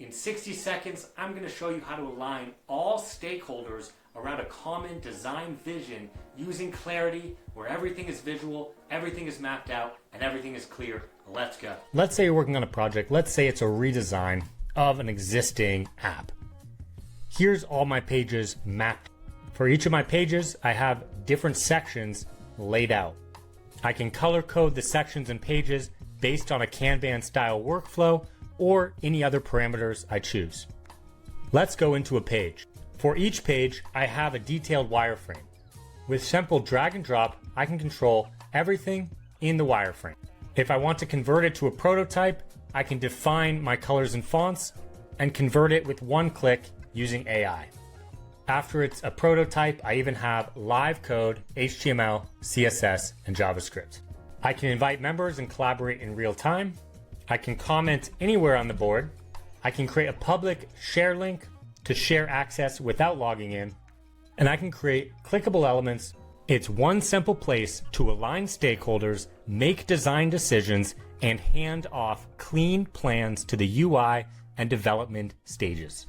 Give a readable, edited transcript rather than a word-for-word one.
In 60 seconds, I'm going to show you how to align all stakeholders around a common design vision using Claritee, where everything is visual, everything is mapped out, and everything is clear. Let's go. Let's say you're working on a project. Let's say it's a redesign of an existing app. Here's all my pages mapped. For each of my pages, I have different sections laid out. I can color code the sections and pages based on a Kanban style workflow or any other parameters I choose. Let's go into a page. For each page, I have a detailed wireframe. With simple drag and drop, I can control everything in the wireframe. If I want to convert it to a prototype, I can define my colors and fonts and convert it with one click using AI. After it's a prototype, I even have live code, HTML, CSS, and JavaScript. I can invite members and collaborate in real time. I can comment anywhere on the board. I can create a public share link to share access without logging in. And I can create clickable elements. It's one simple place to align stakeholders, make design decisions, and hand off clean plans to the UI and development stages.